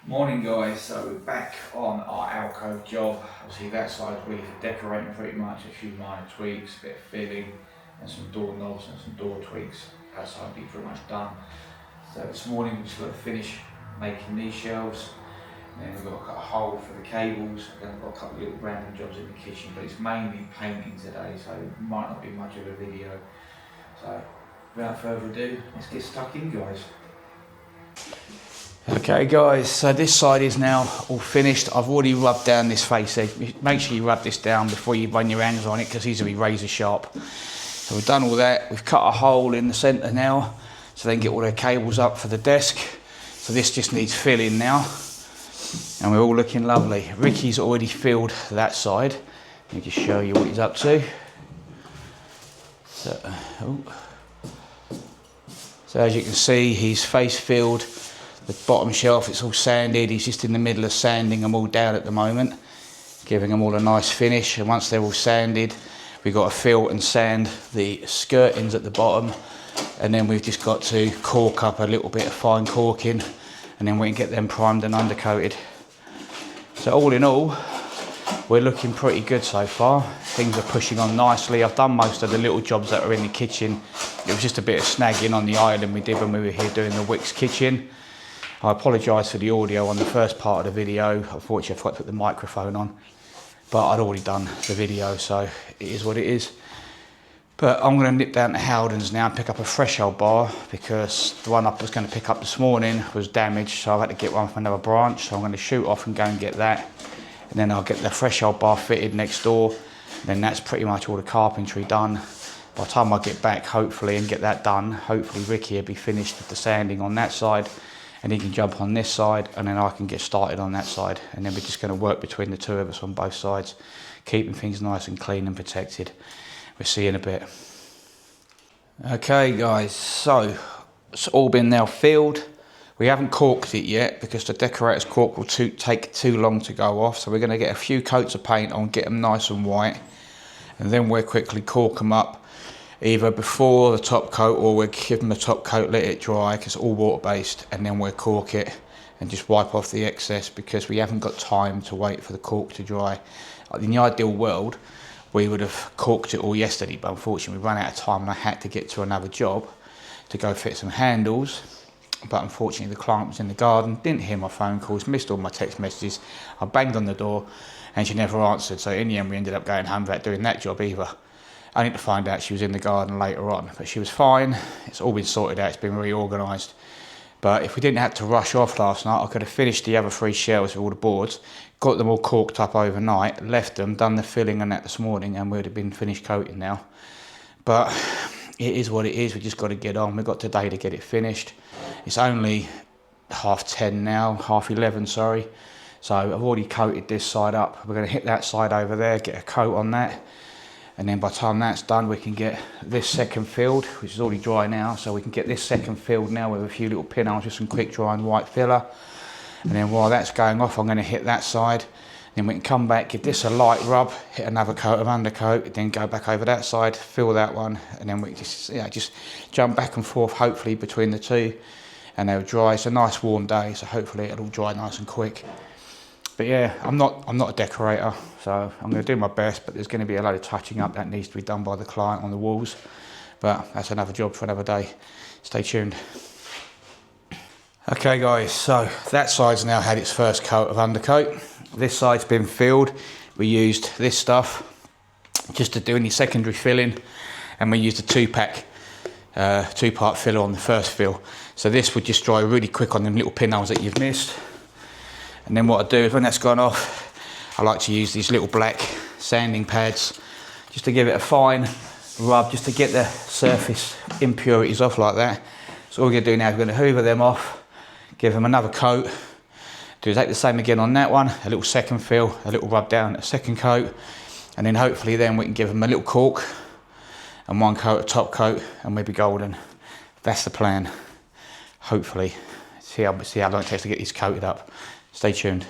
Morning guys, so we're back on our alcove job. Obviously that side's really for decorating pretty much, a few minor tweaks, a bit of filling and some door knobs and some door tweaks. That side will be pretty much done. So this morning we've just got to finish making these shelves, and then we've got to cut a hole for the cables, and then we've got a couple of little random jobs in the kitchen, but it's mainly painting today, so it might not be much of a video. So without further ado, let's get stuck in guys. Okay guys, so this side is now all finished. I've already rubbed down this face edge. Make sure you rub this down before you run your hands on it because these will be razor sharp. So we've done all that. We've cut a hole in the centre now so they can get all their cables up for the desk. So this just needs filling now. And we're all looking lovely. Ricky's already filled that side. Let me just show you what he's up to. So as you can see, he's face filled. The bottom shelf, it's all sanded. He's just in the middle of sanding them all down at the moment, giving them all a nice finish. And once they're all sanded, we've got to fill and sand the skirtings at the bottom. And then we've just got to cork up a little bit of fine corking, and then we can get them primed and undercoated. So all in all, we're looking pretty good so far. Things are pushing on nicely. I've done most of the little jobs that are in the kitchen. It was just a bit of snagging on the island we did when we were here doing the Wicks kitchen. I apologise for the audio on the first part of the video. Unfortunately, I forgot to put the microphone on, but I'd already done the video, so it is what it is. But I'm going to nip down to Howden's now and pick up a threshold bar because the one I was going to pick up this morning was damaged, so I've had to get one from another branch. So I'm going to shoot off and go and get that, and then I'll get the threshold bar fitted next door. And then that's pretty much all the carpentry done. By the time I get back, hopefully, and get that done, hopefully Ricky will be finished with the sanding on that side, and he can jump on this side, and then I can get started on that side. And then we're just going to work between the two of us on both sides, keeping things nice and clean and protected. We'll see you in a bit. Okay guys, so it's all been now filled. We haven't corked it yet because the decorator's cork will take too long to go off. So we're going to get a few coats of paint on, get them nice and white, and then we'll quickly cork them up, either before the top coat, or we'll give them the top coat, let it dry, because it's all water based, and then we'll cork it and just wipe off the excess because we haven't got time to wait for the cork to dry. In the ideal world, we would have corked it all yesterday, but unfortunately we ran out of time and I had to get to another job to go fit some handles. But unfortunately the client was in the garden, didn't hear my phone calls, missed all my text messages. I banged on the door and she never answered, so in the end we ended up going home without doing that job either. I need to find out she was in the garden later on, but she was fine. It's all been sorted out, it's been reorganised. But if we didn't have to rush off last night, I could have finished the other 3 shelves with all the boards, got them all corked up overnight, left them, done the filling and that this morning, and we'd have been finished coating now. But it is what it is, we just got to get on. We've got today to get it finished. It's only 10:30 now, 11:30, sorry. So I've already coated this side up. We're going to hit that side over there, get a coat on that. And then by the time that's done, we can get this second filled, which is already dry now. So we can get this second filled now with a few little pinholes with some quick dry and white filler. And then while that's going off, I'm going to hit that side. Then we can come back, give this a light rub, hit another coat of undercoat, then go back over that side, fill that one. And then we just jump back and forth, hopefully between the two. And they'll dry. It's a nice warm day, so hopefully it'll dry nice and quick. But yeah, I'm not a decorator, so I'm going to do my best, but there's going to be a load of touching up that needs to be done by the client on the walls. But that's another job for another day. Stay tuned. Okay guys, so that side's now had its first coat of undercoat. This side's been filled. We used this stuff just to do any secondary filling, and we used a 2-pack, 2-part filler on the first fill. So this would just dry really quick on them little pinholes that you've missed. And then what I do is when that's gone off, I like to use these little black sanding pads just to give it a fine rub, just to get the surface impurities off like that. So all we're going to do now is we're going to hoover them off, give them another coat, do exactly the same again on that one, a little second fill, a little rub down, a second coat, and then hopefully then we can give them a little cork and 1 coat, a top coat, and we'll be golden. That's the plan, hopefully. See how long it takes to get these coated up. Stay tuned.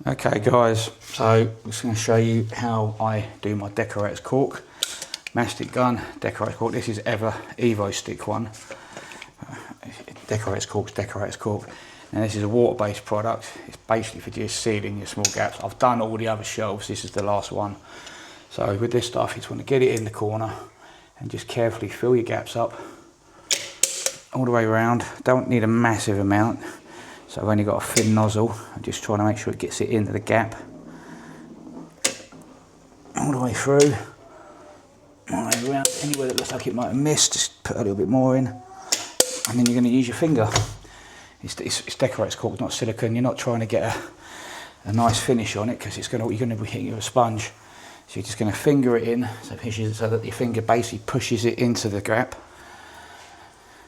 Okay guys, so I'm just going to show you how I do my decorator's cork. Mastic gun, decorator's cork. This is Evo stick one. Decorator's cork. Now this is a water-based product. It's basically for just sealing your small gaps. I've done all the other shelves, this is the last one. So with this stuff, you just want to get it in the corner and just carefully fill your gaps up all the way around. Don't need a massive amount. So I've only got a thin nozzle. I'm just trying to make sure it gets it into the gap. All the way through. All the way around. Anywhere that looks like it might have missed, just put a little bit more in. And then you're going to use your finger. It's decorators cork, not silicone. You're not trying to get a nice finish on it because you're going to be hitting it with a sponge. So you're just going to finger it in so that your finger basically pushes it into the gap.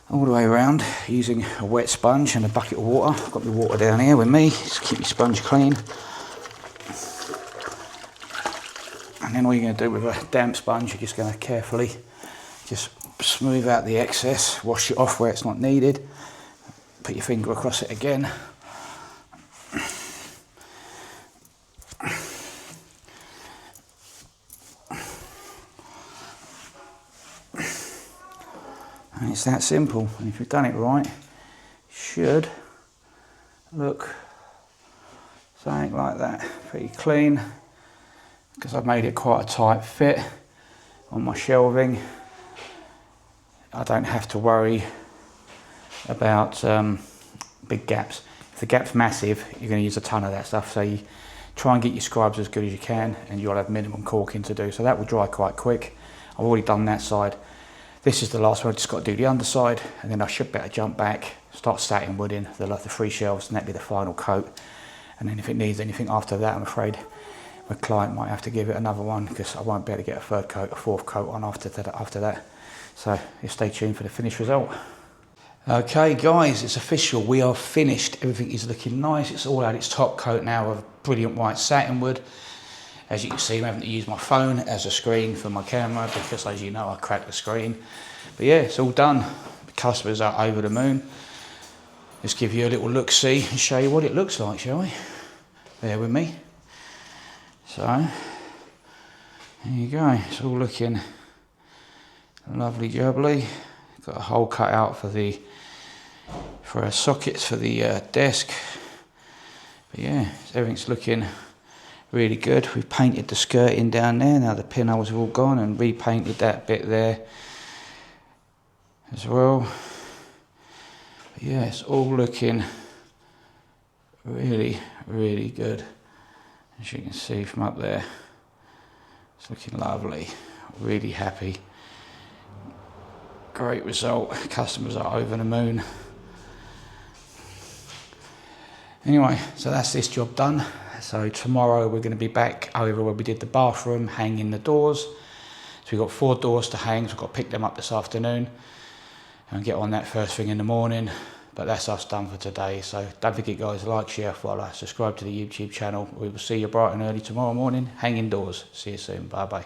All the way around using a wet sponge and a bucket of water. I've got my water down here with me, just keep your sponge clean. And then all you're going to do with a damp sponge, you're just going to carefully just smooth out the excess, wash it off where it's not needed. Put your finger across it again. And it's that simple. And if you've done it right, it should look something like that. Pretty clean, because I've made it quite a tight fit on my shelving. I don't have to worry about big gaps. If the gap's massive, you're going to use a ton of that stuff, so you try and get your scribes as good as you can, and you'll have minimum corking to do, so that will dry quite quick. I've already done that side. This is the last one. I've just got to do the underside, and then I should better jump back, start satin wooding the 3 shelves, and that'll be the final coat. And then if it needs anything after that, I'm afraid my client might have to give it another one, because I won't be able to get a 3rd coat, a 4th coat on after that. So stay tuned for the finished result. Okay guys, it's official, we are finished. Everything is looking nice. It's all had its top coat now of brilliant white satin wood. As you can see, I'm having to use my phone as a screen for my camera because, as you know, I cracked the screen. But yeah, it's all done. The customers are over the moon. Let's give you a little look-see and show you what it looks like, shall we? Bear with me. So, there you go. It's all looking lovely jubbly. Got a hole cut out for our sockets for the desk. But yeah, everything's looking really good. We've painted the skirting down there. Now the pinholes are all gone, and repainted that bit there as well. But yeah, it's all looking really, really good. As you can see from up there, it's looking lovely. Really happy. Great result. Customers are over the moon. Anyway, so that's this job done. So tomorrow we're going to be back over where we did the bathroom, hanging the doors. So we've got 4 doors to hang, so we've got to pick them up this afternoon and get on that first thing in the morning. But that's us done for today. So don't forget guys, like, share, follow, subscribe to the YouTube channel. We will see you bright and early tomorrow morning, hanging doors. See you soon. Bye bye.